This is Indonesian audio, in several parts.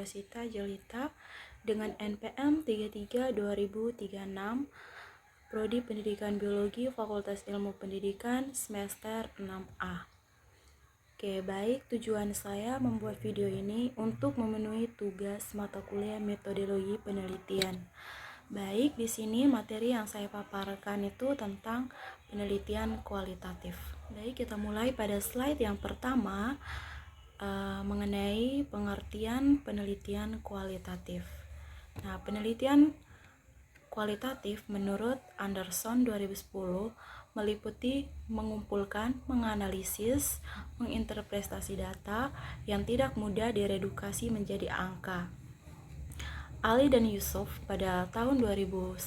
Puspasita Jelita dengan NPM 33/2036, Prodi Pendidikan Biologi, Fakultas Ilmu Pendidikan, semester 6A. Oke, baik, tujuan saya membuat video ini untuk memenuhi tugas mata kuliah metodologi penelitian. Baik, di sini materi yang saya paparkan itu tentang penelitian kualitatif. Baik, kita mulai pada slide yang pertama mengenai pengertian penelitian kualitatif. Nah, penelitian kualitatif menurut Anderson 2010 meliputi mengumpulkan, menganalisis, menginterpretasi data yang tidak mudah diredukasi menjadi angka. Ali dan Yusuf pada tahun 2011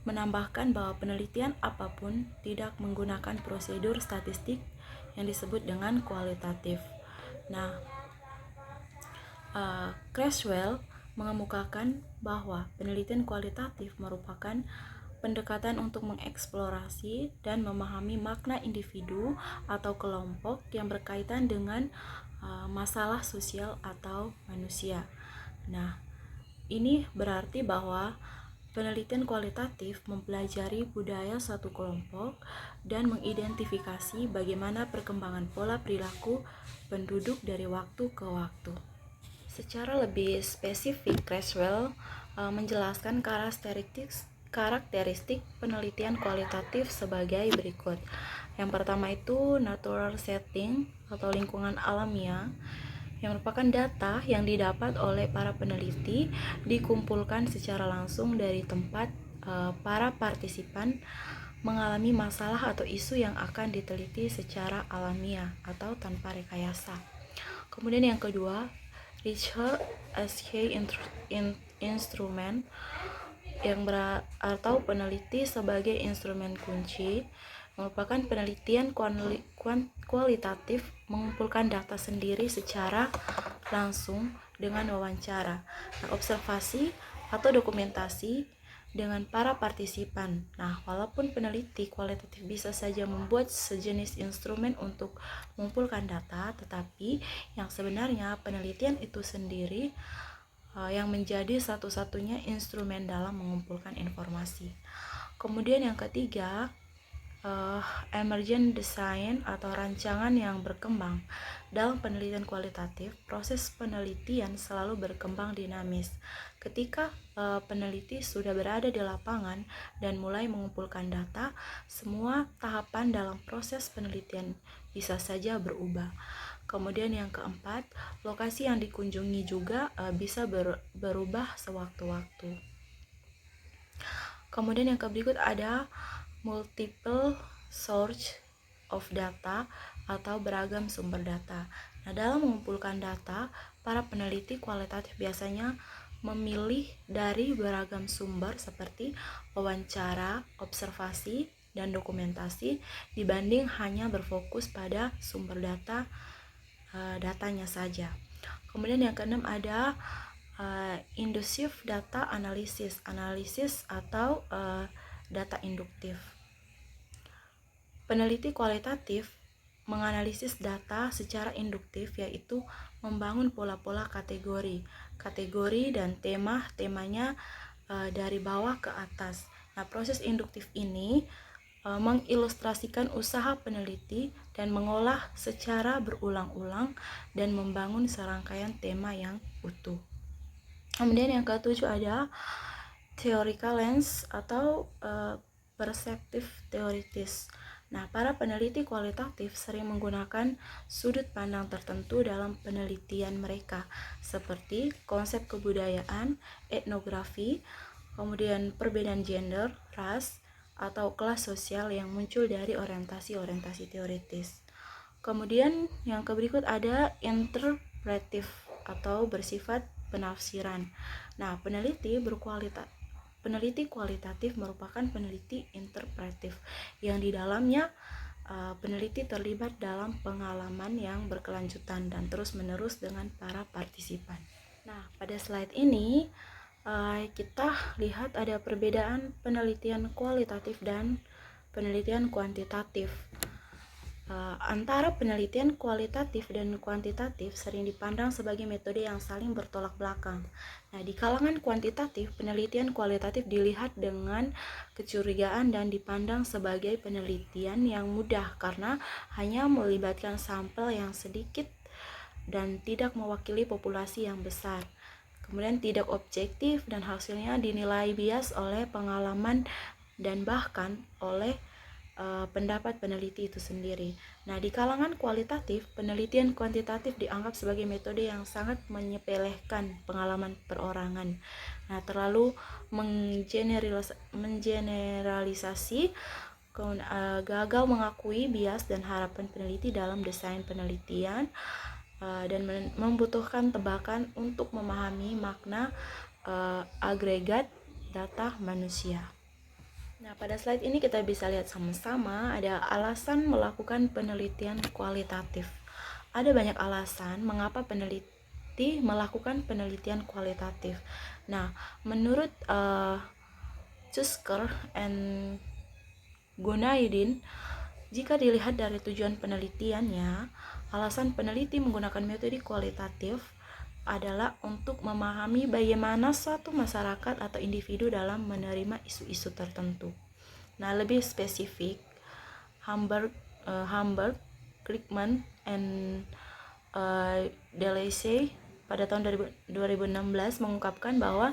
menambahkan bahwa penelitian apapun tidak menggunakan prosedur statistik yang disebut dengan kualitatif. Nah, Creswell mengemukakan bahwa penelitian kualitatif merupakan pendekatan untuk mengeksplorasi dan memahami makna individu atau kelompok yang berkaitan dengan masalah sosial atau manusia. Nah, ini berarti bahwa penelitian kualitatif mempelajari budaya suatu kelompok dan mengidentifikasi bagaimana perkembangan pola perilaku penduduk dari waktu ke waktu. Secara lebih spesifik, Creswell menjelaskan karakteristik penelitian kualitatif sebagai berikut. Yang pertama itu natural setting atau lingkungan alamiah, yang merupakan data yang didapat oleh para peneliti dikumpulkan secara langsung dari tempat para partisipan mengalami masalah atau isu yang akan diteliti secara alamiah atau tanpa rekayasa. Kemudian yang kedua, Research as key instrument, atau peneliti sebagai instrumen kunci, merupakan penelitian kualitatif mengumpulkan data sendiri secara langsung dengan wawancara, observasi atau dokumentasi dengan para partisipan. Nah, walaupun peneliti kualitatif bisa saja membuat sejenis instrumen untuk mengumpulkan data, tetapi yang sebenarnya penelitian itu sendiri yang menjadi satu-satunya instrumen dalam mengumpulkan informasi. Kemudian yang ketiga, emergent design atau rancangan yang berkembang. Dalam penelitian kualitatif, proses penelitian selalu berkembang dinamis. Ketika peneliti sudah berada di lapangan dan mulai mengumpulkan data, semua tahapan dalam proses penelitian bisa saja berubah. Kemudian yang keempat, lokasi yang dikunjungi juga bisa berubah sewaktu-waktu. Kemudian yang berikut ada multiple source of data atau beragam sumber data. Nah, dalam mengumpulkan data, para peneliti kualitatif biasanya memilih dari beragam sumber seperti wawancara, observasi, dan dokumentasi dibanding hanya berfokus pada sumber datanya saja. Kemudian yang keenam ada inductive data analysis atau data induktif. Peneliti kualitatif menganalisis data secara induktif, yaitu membangun pola-pola kategori dan temanya dari bawah ke atas. Nah, proses induktif ini mengilustrasikan usaha peneliti dan mengolah secara berulang-ulang dan membangun serangkaian tema yang utuh. Kemudian yang ketujuh ada theoretical lens atau perspektif teoritis. Nah, para peneliti kualitatif sering menggunakan sudut pandang tertentu dalam penelitian mereka, seperti konsep kebudayaan, etnografi, kemudian perbedaan gender, ras, atau kelas sosial yang muncul dari orientasi teoritis. Kemudian yang berikut ada interpretif atau bersifat penafsiran. Nah, peneliti kualitatif merupakan peneliti interpretif yang di dalamnya peneliti terlibat dalam pengalaman yang berkelanjutan dan terus-menerus dengan para partisipan. Nah, pada slide ini kita lihat ada perbedaan penelitian kualitatif dan penelitian kuantitatif. Antara penelitian kualitatif dan kuantitatif sering dipandang sebagai metode yang saling bertolak belakang. Nah, di kalangan kuantitatif, penelitian kualitatif dilihat dengan kecurigaan dan dipandang sebagai penelitian yang mudah karena hanya melibatkan sampel yang sedikit dan tidak mewakili populasi yang besar. Kemudian tidak objektif dan hasilnya dinilai bias oleh pengalaman dan bahkan oleh pendapat peneliti itu sendiri. Nah, di kalangan kualitatif, penelitian kuantitatif dianggap sebagai metode yang sangat menyepelekan pengalaman perorangan. Nah, terlalu mengeneralisasi, gagal mengakui bias dan harapan peneliti dalam desain penelitian, dan membutuhkan tebakan untuk memahami makna agregat data manusia. Nah, pada slide ini kita bisa lihat sama-sama ada alasan melakukan penelitian kualitatif. Ada banyak alasan mengapa peneliti melakukan penelitian kualitatif. Nah, menurut Chusker and Gonaidin, jika dilihat dari tujuan penelitiannya, alasan peneliti menggunakan metode kualitatif adalah untuk memahami bagaimana suatu masyarakat atau individu dalam menerima isu-isu tertentu. Nah, lebih spesifik, Hamburg, Glickman, and Delacy pada tahun 2016 mengungkapkan bahwa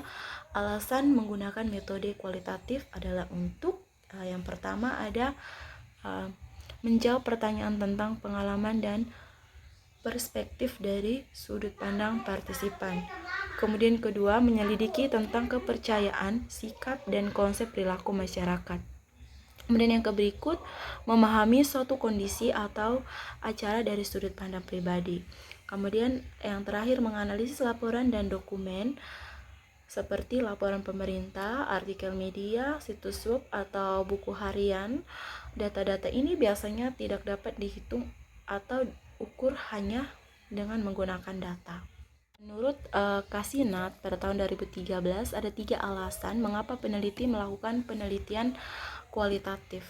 alasan menggunakan metode kualitatif adalah untuk yang pertama ada menjawab pertanyaan tentang pengalaman dan perspektif dari sudut pandang partisipan. Kemudian kedua, menyelidiki tentang kepercayaan, sikap, dan konsep perilaku masyarakat. Kemudian yang berikut, memahami suatu kondisi atau acara dari sudut pandang pribadi. Kemudian yang terakhir, menganalisis laporan dan dokumen seperti laporan pemerintah, artikel media, situs web, atau buku harian. Data-data ini biasanya tidak dapat dihitung atau ukur hanya dengan menggunakan data. Menurut Kasinat pada tahun 2013 ada 3 alasan mengapa peneliti melakukan penelitian kualitatif.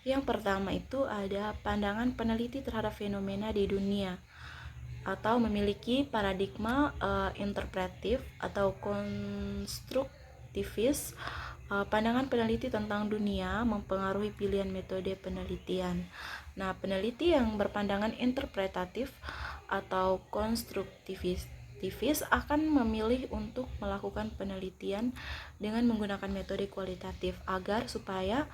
Yang pertama itu ada pandangan peneliti terhadap fenomena di dunia atau memiliki paradigma interpretif atau konstruktivis. Pandangan peneliti tentang dunia mempengaruhi pilihan metode penelitian. Nah, peneliti yang berpandangan interpretatif atau konstruktivis akan memilih untuk melakukan penelitian dengan menggunakan metode kualitatif agar supaya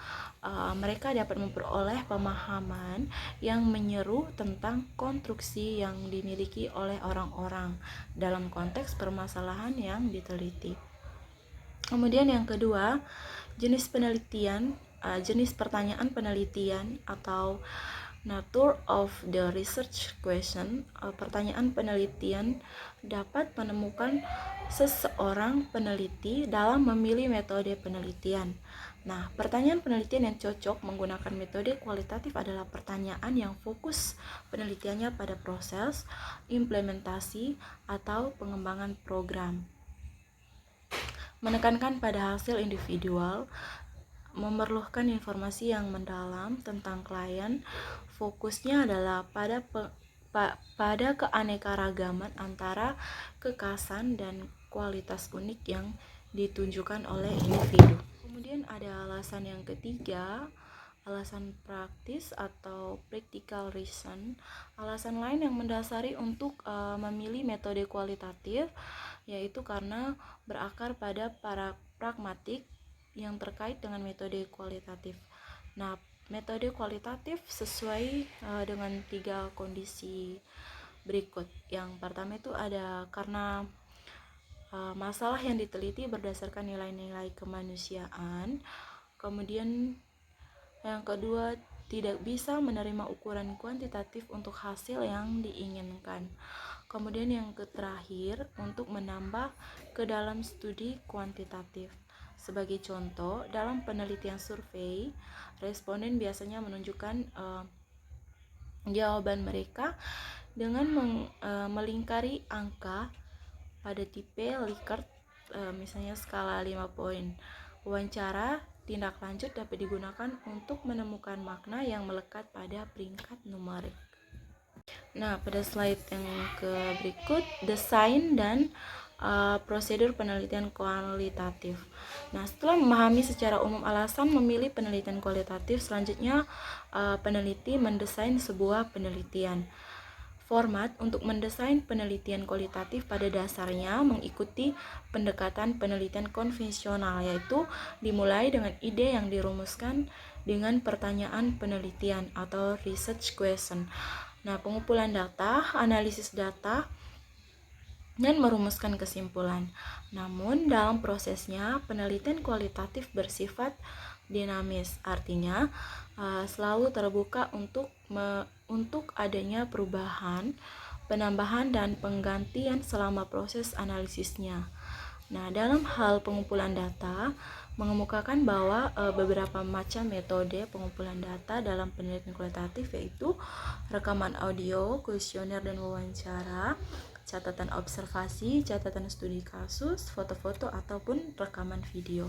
mereka dapat memperoleh pemahaman yang menyeru tentang konstruksi yang dimiliki oleh orang-orang dalam konteks permasalahan yang diteliti. Kemudian yang kedua, jenis pertanyaan penelitian atau nature of the research question. Pertanyaan penelitian dapat menemukan seseorang peneliti dalam memilih metode penelitian. Nah, pertanyaan penelitian yang cocok menggunakan metode kualitatif adalah pertanyaan yang fokus penelitiannya pada proses, implementasi, atau pengembangan program. Menekankan pada hasil individual, memerlukan informasi yang mendalam tentang klien. Fokusnya adalah pada keanekaragaman antara kekhasan dan kualitas unik yang ditunjukkan oleh individu. Kemudian ada alasan yang ketiga, alasan praktis atau practical reason. Alasan lain yang mendasari untuk memilih metode kualitatif yaitu karena berakar pada para pragmatik yang terkait dengan metode kualitatif. Nah, metode kualitatif sesuai dengan 3 kondisi berikut. Yang pertama itu ada karena masalah yang diteliti berdasarkan nilai-nilai kemanusiaan. Kemudian yang kedua, tidak bisa menerima ukuran kuantitatif untuk hasil yang diinginkan. Kemudian yang terakhir, untuk menambah ke dalam studi kuantitatif. Sebagai contoh, dalam penelitian survei, responden biasanya menunjukkan jawaban mereka dengan melingkari angka pada tipe Likert, misalnya skala 5 poin. Wawancara tindak lanjut dapat digunakan untuk menemukan makna yang melekat pada peringkat numerik. Nah, pada slide yang berikut, desain dan prosedur penelitian kualitatif. Nah, setelah memahami secara umum alasan memilih penelitian kualitatif, selanjutnya peneliti mendesain sebuah penelitian. Format untuk mendesain penelitian kualitatif pada dasarnya mengikuti pendekatan penelitian konvensional, yaitu dimulai dengan ide yang dirumuskan dengan pertanyaan penelitian atau research question. Nah, pengumpulan data, analisis data, dan merumuskan kesimpulan. Namun, dalam prosesnya, penelitian kualitatif bersifat dinamis, artinya selalu terbuka untuk adanya perubahan, penambahan, dan penggantian selama proses analisisnya. Nah, dalam hal pengumpulan data, mengemukakan bahwa beberapa macam metode pengumpulan data dalam penelitian kualitatif, yaitu rekaman audio, kuesioner dan wawancara, catatan observasi, catatan studi kasus, foto-foto, ataupun rekaman video.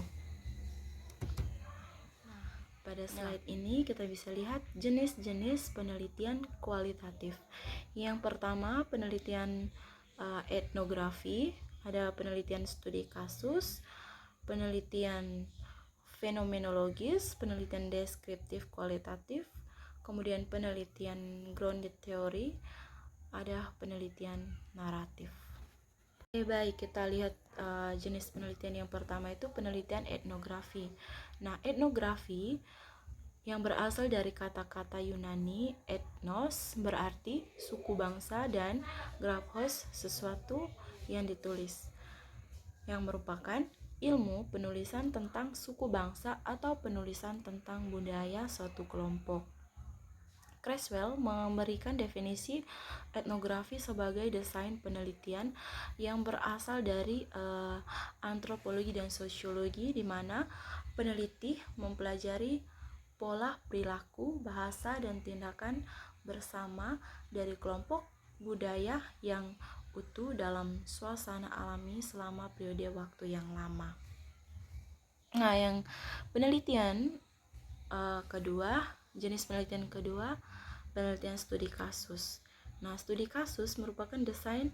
Pada slide ini kita bisa lihat jenis-jenis penelitian kualitatif. Yang pertama, penelitian etnografi, ada penelitian studi kasus, penelitian fenomenologis, penelitian deskriptif kualitatif, kemudian penelitian grounded theory, ada penelitian naratif. Oke, baik, kita lihat jenis penelitian yang pertama itu penelitian etnografi. Nah, etnografi yang berasal dari kata-kata Yunani ethnos berarti suku bangsa dan graphos sesuatu yang ditulis, yang merupakan ilmu penulisan tentang suku bangsa atau penulisan tentang budaya suatu kelompok. Creswell memberikan definisi etnografi sebagai desain penelitian yang berasal dari antropologi dan sosiologi, di mana peneliti mempelajari pola perilaku, bahasa, dan tindakan bersama dari kelompok budaya yang utuh dalam suasana alami selama periode waktu yang lama. Nah, yang penelitian kedua, jenis penelitian kedua, penelitian studi kasus. Nah, studi kasus merupakan desain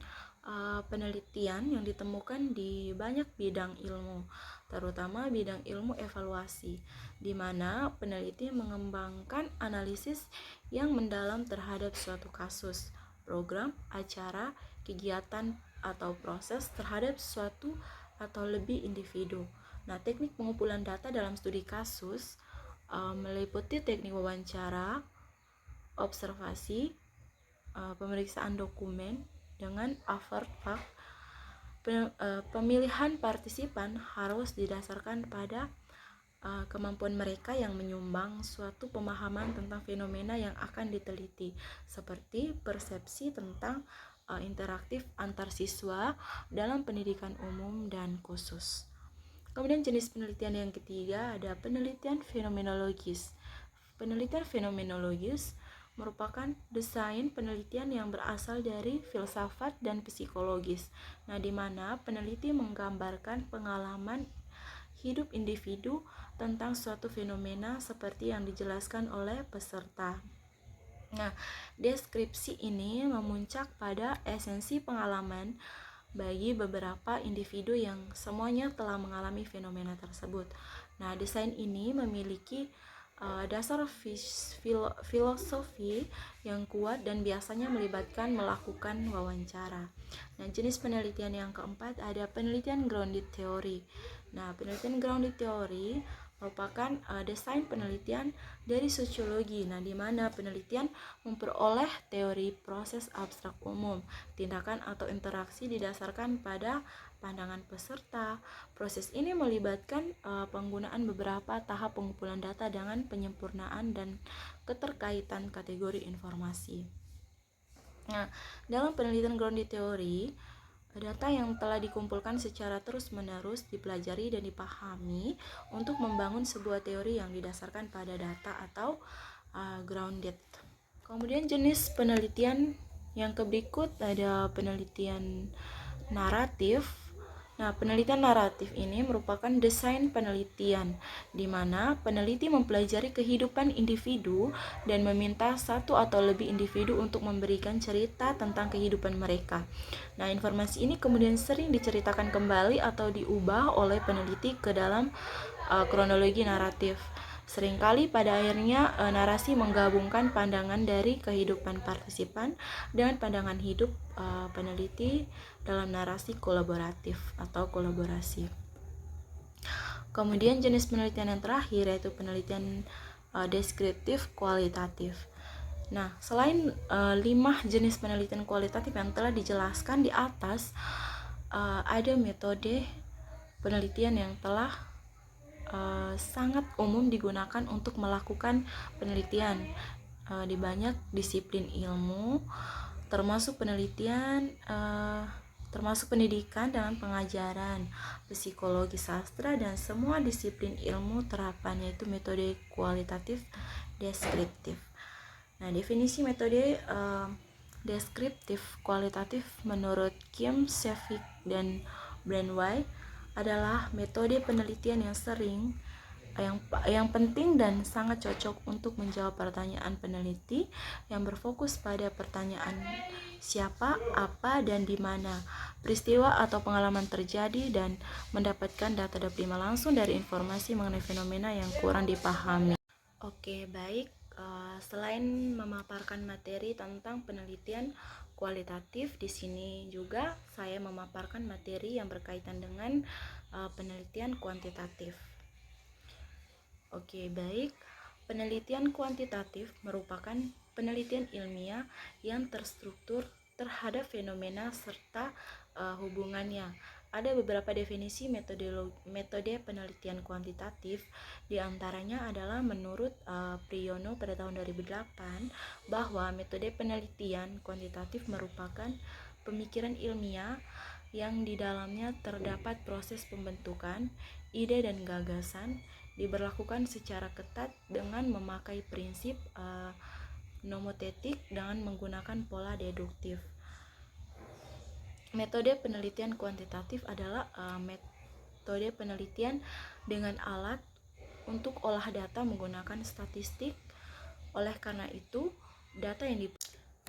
penelitian yang ditemukan di banyak bidang ilmu, terutama bidang ilmu evaluasi, di mana peneliti mengembangkan analisis yang mendalam terhadap suatu kasus, program, acara, kegiatan, atau proses terhadap suatu atau lebih individu. Nah, teknik pengumpulan data dalam studi kasus meliputi teknik wawancara, observasi, pemeriksaan dokumen dengan avert fact. Pemilihan partisipan harus didasarkan pada kemampuan mereka yang menyumbang suatu pemahaman tentang fenomena yang akan diteliti, seperti persepsi tentang interaktif antar siswa dalam pendidikan umum dan khusus. Kemudian jenis penelitian yang ketiga ada penelitian fenomenologis. Penelitian fenomenologis merupakan desain penelitian yang berasal dari filsafat dan psikologis. Nah, di mana peneliti menggambarkan pengalaman hidup individu tentang suatu fenomena seperti yang dijelaskan oleh peserta. Nah, deskripsi ini memuncak pada esensi pengalaman bagi beberapa individu yang semuanya telah mengalami fenomena tersebut. Nah, desain ini memiliki dasar filosofi yang kuat dan biasanya melibatkan melakukan wawancara. Nah, jenis penelitian yang keempat ada penelitian grounded theory. Nah, penelitian grounded theory merupakan desain penelitian dari sosiologi, nah di mana penelitian memperoleh teori proses abstrak umum, tindakan atau interaksi didasarkan pada pandangan peserta. Proses ini melibatkan penggunaan beberapa tahap pengumpulan data dengan penyempurnaan dan keterkaitan kategori informasi. Nah, dalam penelitian grounded theory, data yang telah dikumpulkan secara terus-menerus dipelajari dan dipahami untuk membangun sebuah teori yang didasarkan pada data atau grounded. Kemudian jenis penelitian yang berikut ada penelitian naratif. Nah, penelitian naratif ini merupakan desain penelitian, di mana peneliti mempelajari kehidupan individu dan meminta satu atau lebih individu untuk memberikan cerita tentang kehidupan mereka. Nah, informasi ini kemudian sering diceritakan kembali atau diubah oleh peneliti ke dalam kronologi naratif. Seringkali pada akhirnya narasi menggabungkan pandangan dari kehidupan partisipan dengan pandangan hidup peneliti dalam narasi kolaboratif atau kolaborasi. Kemudian jenis penelitian yang terakhir yaitu penelitian deskriptif kualitatif. Nah, selain 5 jenis penelitian kualitatif yang telah dijelaskan di atas, ada metode penelitian yang telah sangat umum digunakan untuk melakukan penelitian di banyak disiplin ilmu, termasuk pendidikan dengan pengajaran, psikologi sastra, dan semua disiplin ilmu terapan, yaitu metode kualitatif deskriptif. Nah, definisi metode deskriptif kualitatif menurut Kim, Sevik, dan Brandway adalah metode penelitian yang penting dan sangat cocok untuk menjawab pertanyaan peneliti yang berfokus pada pertanyaan siapa, apa, dan di mana peristiwa atau pengalaman terjadi, dan mendapatkan data prima langsung dari informasi mengenai fenomena yang kurang dipahami. Oke, baik. Selain memaparkan materi tentang penelitian kualitatif, di sini juga saya memaparkan materi yang berkaitan dengan penelitian kuantitatif. Oke, baik. Penelitian kuantitatif merupakan penelitian ilmiah yang terstruktur terhadap fenomena serta hubungannya. Ada beberapa definisi metode penelitian kuantitatif, diantaranya adalah menurut Priyono pada tahun 2008 bahwa metode penelitian kuantitatif merupakan pemikiran ilmiah yang di dalamnya terdapat proses pembentukan ide dan gagasan, diberlakukan secara ketat dengan memakai prinsip nomotetik dengan menggunakan pola deduktif. Metode penelitian kuantitatif adalah metode penelitian dengan alat untuk olah data menggunakan statistik. Oleh karena itu, data yang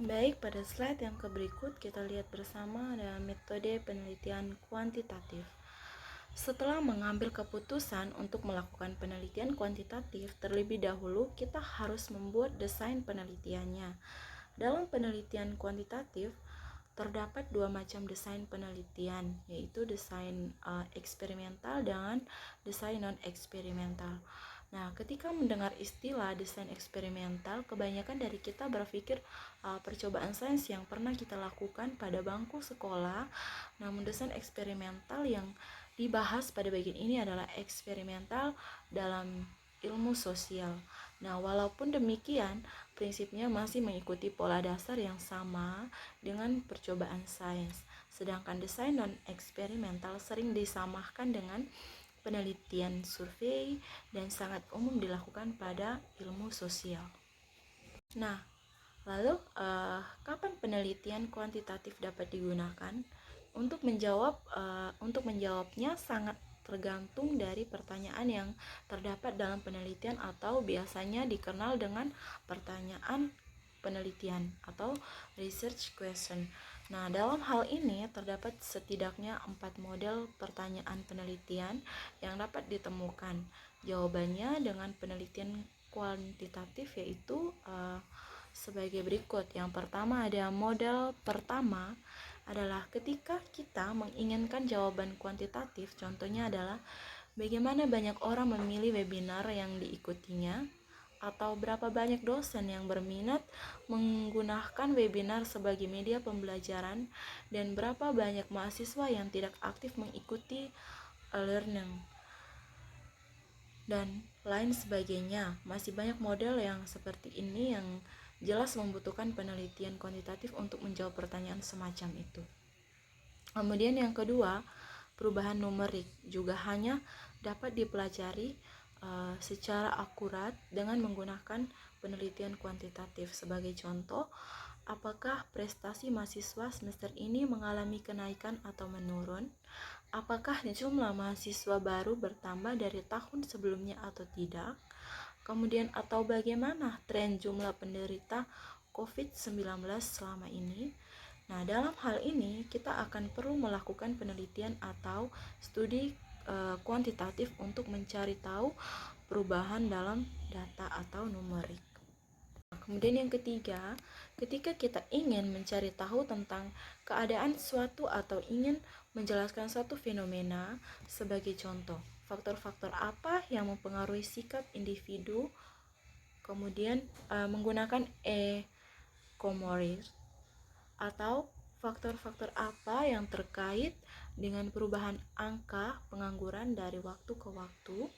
baik, pada slide yang berikut kita lihat bersama ada metode penelitian kuantitatif. Setelah mengambil keputusan untuk melakukan penelitian kuantitatif, terlebih dahulu kita harus membuat desain penelitiannya. Dalam penelitian kuantitatif, terdapat dua macam desain penelitian, yaitu desain eksperimental dan desain non-eksperimental. Nah, ketika mendengar istilah desain eksperimental, kebanyakan dari kita berpikir percobaan sains yang pernah kita lakukan pada bangku sekolah. Namun desain eksperimental yang dibahas pada bagian ini adalah eksperimental dalam ilmu sosial. Nah, walaupun demikian, prinsipnya masih mengikuti pola dasar yang sama dengan percobaan sains. Sedangkan desain non-eksperimental sering disamakan dengan penelitian survei dan sangat umum dilakukan pada ilmu sosial. Nah, lalu kapan penelitian kuantitatif dapat digunakan? Untuk menjawabnya sangat tergantung dari pertanyaan yang terdapat dalam penelitian, atau biasanya dikenal dengan pertanyaan penelitian atau research question. Nah, dalam hal ini terdapat setidaknya 4 model pertanyaan penelitian yang dapat ditemukan. Jawabannya dengan penelitian kuantitatif yaitu sebagai berikut. Yang pertama, ada model pertama adalah ketika kita menginginkan jawaban kuantitatif. Contohnya adalah bagaimana banyak orang memilih webinar yang diikutinya, atau berapa banyak dosen yang berminat menggunakan webinar sebagai media pembelajaran, dan berapa banyak mahasiswa yang tidak aktif mengikuti e-learning, dan lain sebagainya. Masih banyak model yang seperti ini yang jelas membutuhkan penelitian kuantitatif untuk menjawab pertanyaan semacam itu. Kemudian yang kedua, perubahan numerik juga hanya dapat dipelajari secara akurat dengan menggunakan penelitian kuantitatif. Sebagai contoh, apakah prestasi mahasiswa semester ini mengalami kenaikan atau menurun? apakah jumlah mahasiswa baru bertambah dari tahun sebelumnya atau tidak? Kemudian atau bagaimana tren jumlah penderita COVID-19 selama ini? Nah, dalam hal ini kita akan perlu melakukan penelitian atau studi kuantitatif untuk mencari tahu perubahan dalam data atau numerik. Kemudian yang ketiga, ketika kita ingin mencari tahu tentang keadaan suatu atau ingin menjelaskan suatu fenomena, sebagai contoh, faktor-faktor apa yang mempengaruhi sikap individu, kemudian menggunakan e-commerce, atau faktor-faktor apa yang terkait dengan perubahan angka pengangguran dari waktu ke waktu.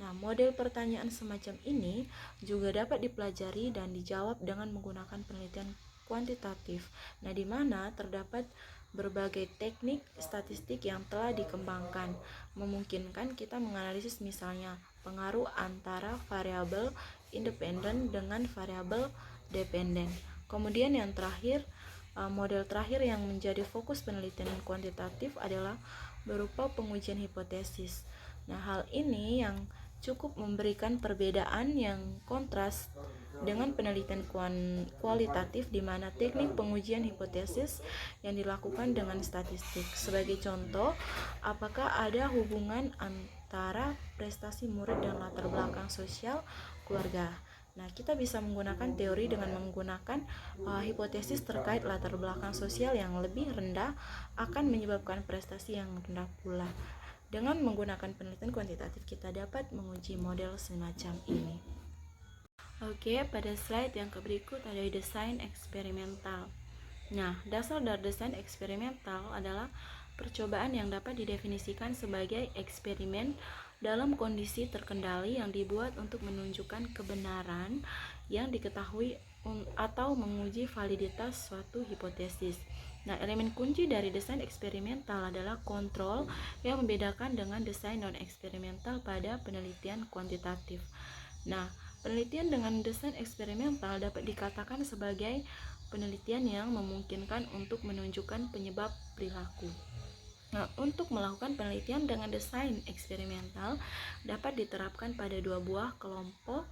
Nah, model pertanyaan semacam ini juga dapat dipelajari dan dijawab dengan menggunakan penelitian kuantitatif. Nah, di mana terdapat berbagai teknik statistik yang telah dikembangkan, memungkinkan kita menganalisis misalnya pengaruh antara variabel independen dengan variabel dependen. Kemudian yang terakhir, model terakhir yang menjadi fokus penelitian kuantitatif adalah berupa pengujian hipotesis. Nah, hal ini yang cukup memberikan perbedaan yang kontras dengan penelitian kualitatif, di mana teknik pengujian hipotesis yang dilakukan dengan statistik. Sebagai contoh, apakah ada hubungan antara prestasi murid dan latar belakang sosial keluarga? Nah, kita bisa menggunakan teori dengan menggunakan hipotesis terkait latar belakang sosial yang lebih rendah akan menyebabkan prestasi yang rendah pula. Dengan menggunakan penelitian kuantitatif, kita dapat menguji model semacam ini. Oke, pada slide yang berikut ada desain eksperimental. Nah, dasar dari desain eksperimental adalah percobaan yang dapat didefinisikan sebagai eksperimen dalam kondisi terkendali yang dibuat untuk menunjukkan kebenaran yang diketahui atau menguji validitas suatu hipotesis. Nah, elemen kunci dari desain eksperimental adalah kontrol yang membedakan dengan desain non-eksperimental pada penelitian kuantitatif. Nah, penelitian dengan desain eksperimental dapat dikatakan sebagai penelitian yang memungkinkan untuk menunjukkan penyebab perilaku. Nah, untuk melakukan penelitian dengan desain eksperimental dapat diterapkan pada dua buah kelompok,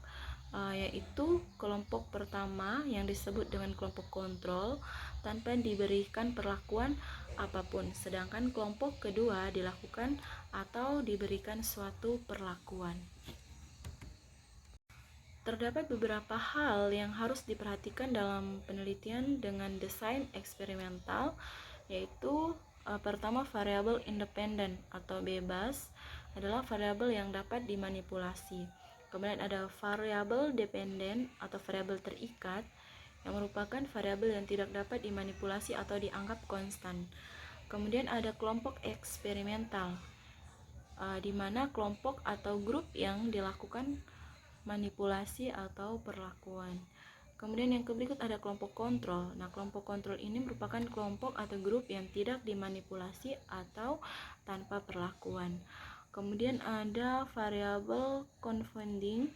yaitu kelompok pertama yang disebut dengan kelompok kontrol tanpa diberikan perlakuan apapun, sedangkan kelompok kedua dilakukan atau diberikan suatu perlakuan. Terdapat beberapa hal yang harus diperhatikan dalam penelitian dengan desain eksperimental, yaitu pertama, variabel independen atau bebas adalah variabel yang dapat dimanipulasi. Kemudian ada variabel dependen atau variabel terikat yang merupakan variabel yang tidak dapat dimanipulasi atau dianggap konstan. Kemudian ada kelompok eksperimental, di mana kelompok atau grup yang dilakukan manipulasi atau perlakuan. Kemudian yang berikut ada kelompok kontrol. Nah, kelompok kontrol ini merupakan kelompok atau grup yang tidak dimanipulasi atau tanpa perlakuan. Kemudian ada variabel confounding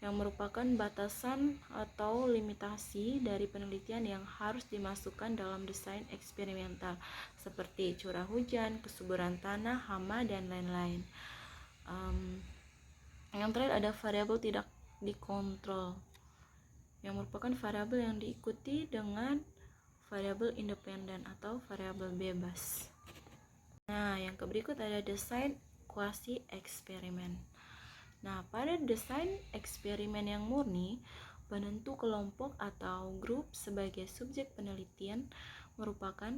yang merupakan batasan atau limitasi dari penelitian yang harus dimasukkan dalam desain eksperimental, seperti curah hujan, kesuburan tanah, hama, dan lain-lain. Yang terakhir ada variabel tidak dikontrol, yang merupakan variabel yang diikuti dengan variabel independen atau variabel bebas. Nah, yang berikut ada desain kuasi eksperimen. Nah, pada desain eksperimen yang murni, penentu kelompok atau grup sebagai subjek penelitian merupakan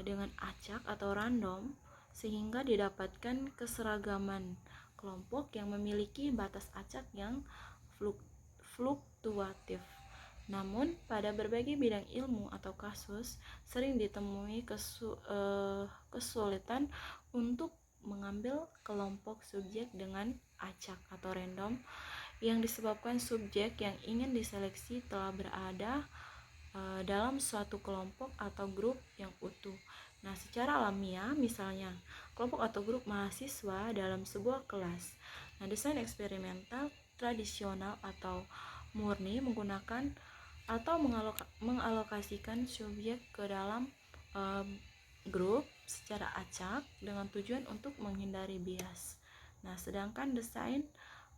dengan acak atau random, sehingga didapatkan keseragaman kelompok yang memiliki batas acak yang fluktuatif. Namun, pada berbagai bidang ilmu atau kasus, sering ditemui kesulitan untuk mengambil kelompok subjek dengan acak atau random, yang disebabkan subjek yang ingin diseleksi telah berada dalam suatu kelompok atau grup yang utuh. Nah, secara alamiah, misalnya kelompok atau grup mahasiswa dalam sebuah kelas. Nah, desain eksperimental tradisional atau murni menggunakan atau mengalokasikan subjek ke dalam grup secara acak dengan tujuan untuk menghindari bias. Nah, sedangkan desain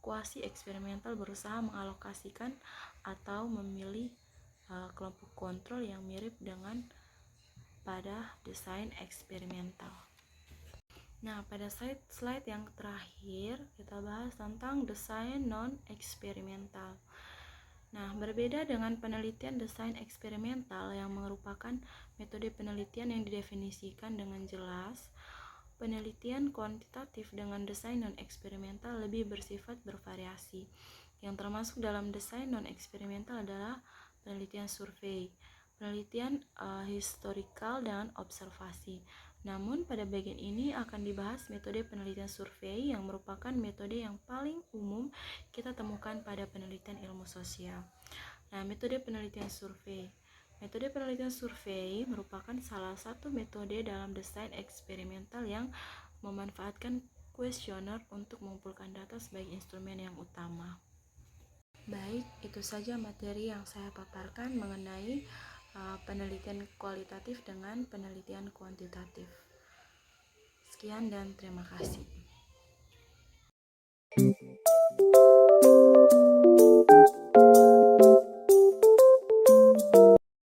kuasi eksperimental berusaha mengalokasikan atau memilih kelompok kontrol yang mirip dengan pada desain eksperimental. Nah, pada slide yang terakhir kita bahas tentang desain non-eksperimental. Nah, berbeda dengan penelitian desain eksperimental yang merupakan metode penelitian yang didefinisikan dengan jelas, penelitian kuantitatif dengan desain non-eksperimental lebih bersifat bervariasi. Yang termasuk dalam desain non-eksperimental adalah penelitian survei, penelitian historikal dan observasi. Namun pada bagian ini akan dibahas metode penelitian survei yang merupakan metode yang paling umum kita temukan pada penelitian ilmu sosial. Nah, metode penelitian survei. Metode penelitian survei merupakan salah satu metode dalam desain eksperimental yang memanfaatkan kuesioner untuk mengumpulkan data sebagai instrumen yang utama. Baik, itu saja materi yang saya paparkan mengenai penelitian kualitatif dengan penelitian kuantitatif. Sekian dan terima kasih.